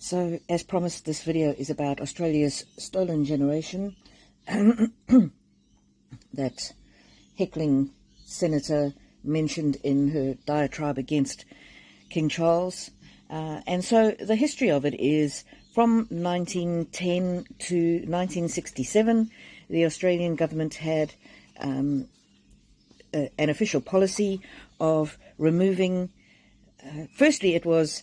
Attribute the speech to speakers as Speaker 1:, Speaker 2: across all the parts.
Speaker 1: So, as promised, this video is about Australia's stolen generation. That heckling senator mentioned in her diatribe against King Charles. And so the history of it is from 1910 to 1967, the Australian government had an official policy of removing, firstly it was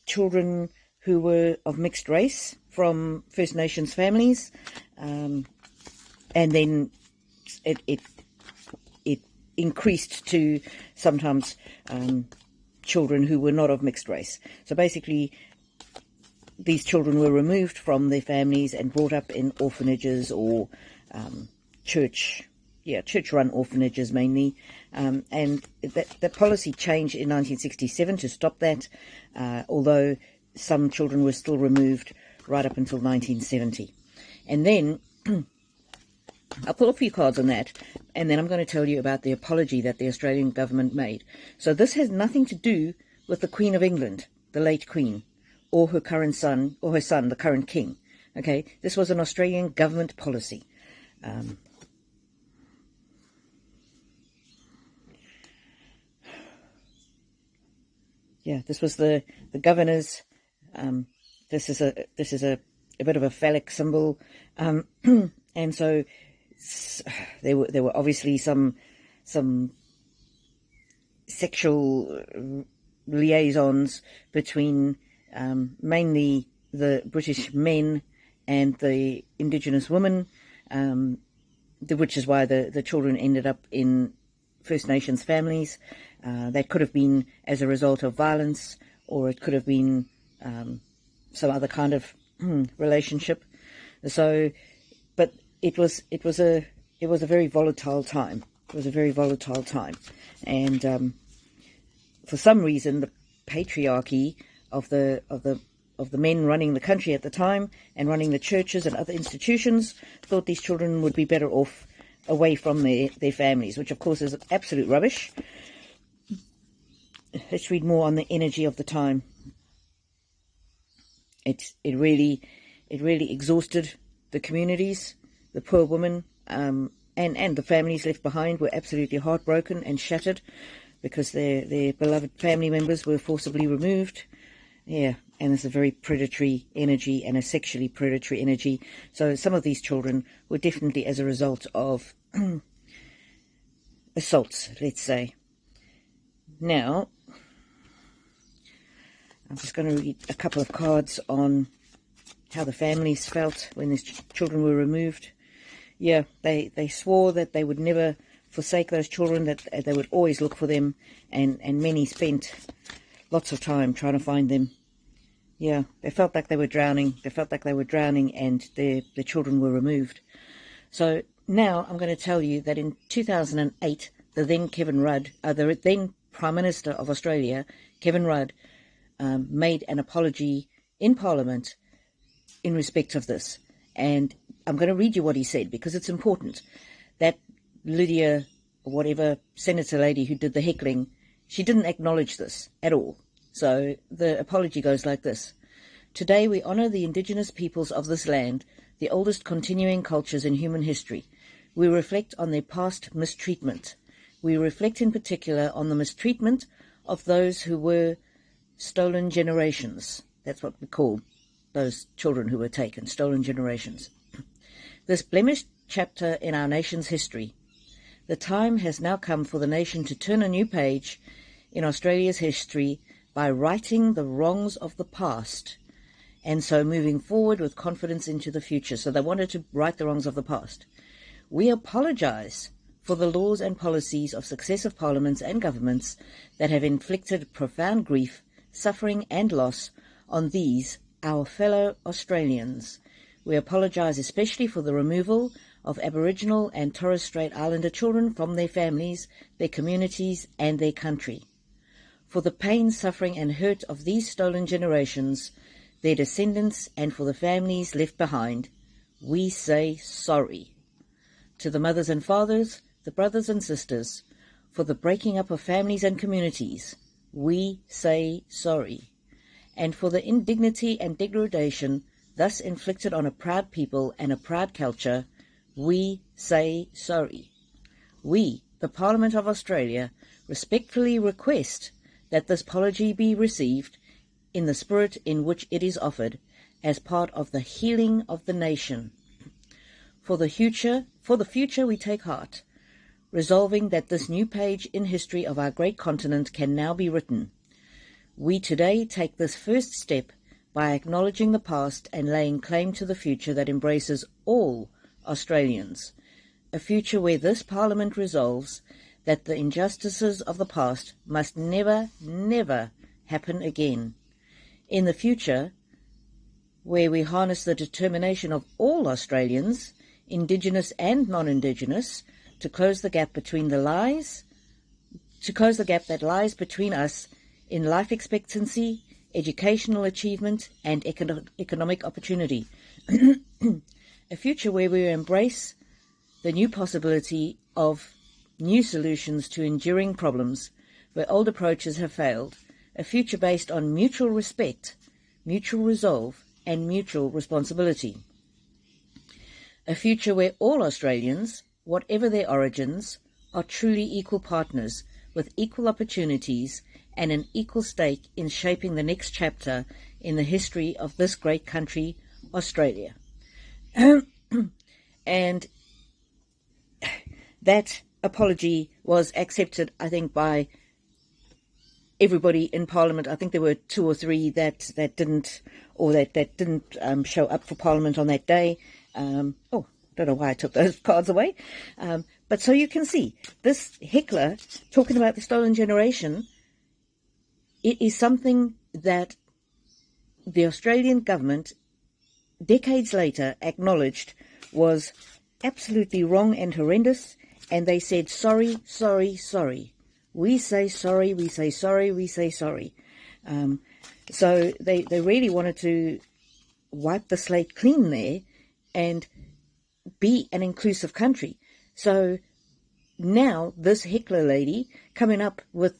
Speaker 1: children who were of mixed race from First Nations families, and then it increased to sometimes children who were not of mixed race. So basically these children were removed from their families and brought up in orphanages or church-run orphanages mainly, and that policy changed in 1967 to stop that, although some children were still removed right up until 1970. And then I'll pull a few cards on that, and then I'm going to tell you about the apology that the Australian government made. So this has nothing to do with the Queen of England, the late Queen, or her current son, or her son, the current King. Okay, this was an Australian government policy. This was the governor's. This is a bit of a phallic symbol, and so there were obviously some sexual liaisons between mainly the British men and the Indigenous women, which is why the children ended up in First Nations families. That could have been as a result of violence, or it could have been some other kind of relationship. So, but it was a very volatile time. It was a very volatile time, and for some reason, the patriarchy of the men running the country at the time and running the churches and other institutions thought these children would be better off away from their families, which of course is absolute rubbish. Let's read more on the energy of the time. It really exhausted the communities. The poor women and the families left behind were absolutely heartbroken and shattered because their beloved family members were forcibly removed. Yeah, and it's a very predatory energy and a sexually predatory energy. So some of these children were definitely as a result of assaults, let's say. Now, I'm just going to read a couple of cards on how the families felt when these children were removed. Yeah, they swore that they would never forsake those children, that they would always look for them, and many spent lots of time trying to find them. Yeah, they felt like they were drowning. They felt like they were drowning, and the children were removed. So now I'm going to tell you that in 2008, the then Prime Minister of Australia, Kevin Rudd, made an apology in Parliament in respect of this. And I'm going to read you what he said, because it's important. That Lydia, whatever senator lady who did the heckling, she didn't acknowledge this at all. So the apology goes like this. Today we honour the Indigenous peoples of this land, the oldest continuing cultures in human history. We reflect on their past mistreatment. We reflect in particular on the mistreatment of those who were stolen generations. That's what we call those children who were taken, stolen generations. This blemished chapter in our nation's history. The time has now come for the nation to turn a new page in Australia's history by righting the wrongs of the past, and so moving forward with confidence into the future. So they wanted to right the wrongs of the past. We apologise for the laws and policies of successive parliaments and governments that have inflicted profound grief, suffering and loss on these, our fellow Australians. We apologise especially for the removal of Aboriginal and Torres Strait Islander children from their families, their communities and their country. For the pain, suffering and hurt of these stolen generations, their descendants, and for the families left behind, we say sorry. To the mothers and fathers, the brothers and sisters, for the breaking up of families and communities, we say sorry. and for the indignity and degradation thus inflicted on a proud people and a proud culture, we say sorry. We, the Parliament of Australia, respectfully request that this apology be received in the spirit in which it is offered, as part of the healing of the nation. For the future we take heart, resolving that this new page in history of our great continent can now be written. We today take this first step by acknowledging the past and laying claim to the future that embraces all Australians, a future where this Parliament resolves that the injustices of the past must never, never happen again. In the future, where we harness the determination of all Australians, Indigenous and non-Indigenous, to close the gap that lies between us in life expectancy, educational achievement, and economic opportunity. A future where we embrace the new possibility of new solutions to enduring problems where old approaches have failed. A future based on mutual respect, mutual resolve, and mutual responsibility. A future where all Australians, whatever their origins, are truly equal partners with equal opportunities and an equal stake in shaping the next chapter in the history of this great country, Australia. And that apology was accepted, I think, by everybody in Parliament. I think there were 2 or 3 that didn't show up for Parliament on that day. Don't know why I took those cards away. But so you can see, this heckler talking about the stolen generation, it is something that the Australian government, decades later, acknowledged was absolutely wrong and horrendous, and they said, sorry, sorry, sorry. We say sorry, we say sorry, we say sorry. So they really wanted to wipe the slate clean there and be an inclusive country. So now this heckler lady coming up with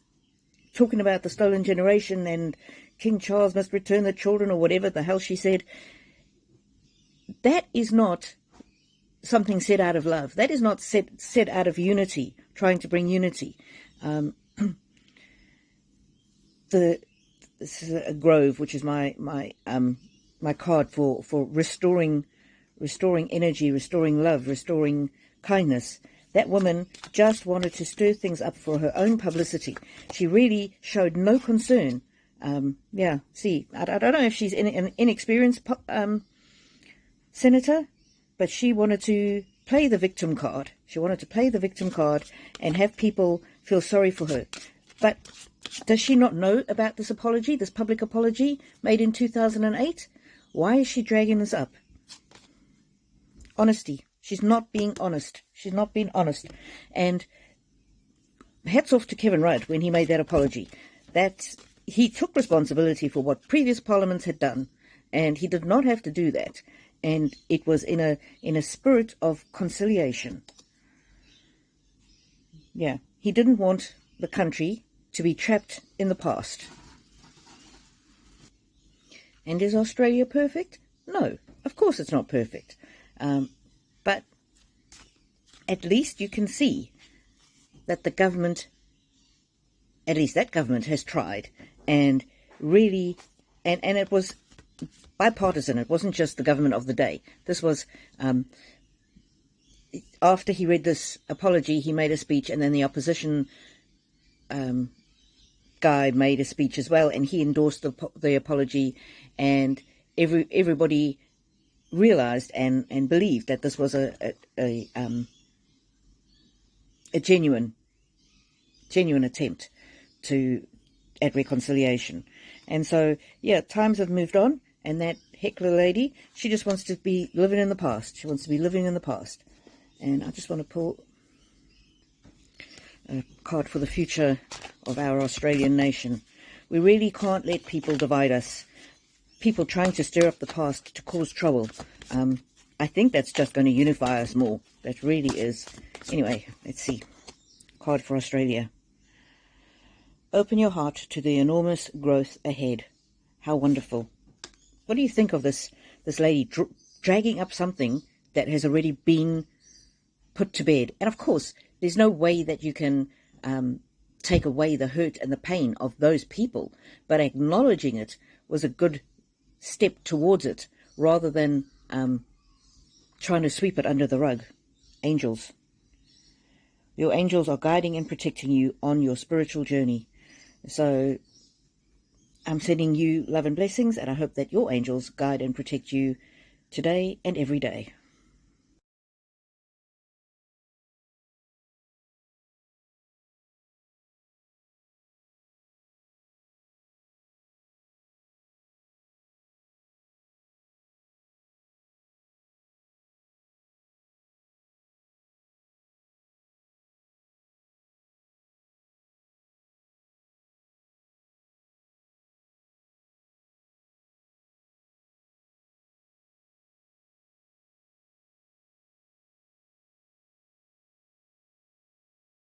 Speaker 1: talking about the stolen generation and King Charles must return the children or whatever the hell she said, that is not something said out of love. That is not said out of unity, trying to bring unity. This is a grove, which is my card for restoring energy, restoring love, restoring kindness. That woman just wanted to stir things up for her own publicity. She really showed no concern. See, I don't know if she's an inexperienced senator, but she wanted to play the victim card. She wanted to play the victim card and have people feel sorry for her. But does she not know about this apology, this public apology made in 2008? Why is she dragging this up? Honesty. She's not being honest. She's not being honest. And hats off to Kevin Rudd when he made that apology. That he took responsibility for what previous parliaments had done, and he did not have to do that. And it was in a spirit of conciliation. Yeah, he didn't want the country to be trapped in the past. And is Australia perfect? No, of course it's not perfect. But at least you can see that the government, at least that government has tried and really, and it was bipartisan. It wasn't just the government of the day. This was, after he read this apology, he made a speech, and then the opposition guy made a speech as well, and he endorsed the apology, and everybody realized and believed that this was a genuine attempt at reconciliation. And so, yeah, times have moved on, and that heckler lady, she just wants to be living in the past. She wants to be living in the past. And I just want to pull a card for the future of our Australian nation. We really can't let people divide us. People trying to stir up the past to cause trouble. I think that's just going to unify us more. That really is. Anyway, let's see. Card for Australia. Open your heart to the enormous growth ahead. How wonderful. What do you think of this lady dragging up something that has already been put to bed? And of course, there's no way that you can take away the hurt and the pain of those people, but acknowledging it was a good step towards it, rather than trying to sweep it under the rug. Angels. Your angels are guiding and protecting you on your spiritual journey. So I'm sending you love and blessings, and I hope that your angels guide and protect you today and every day.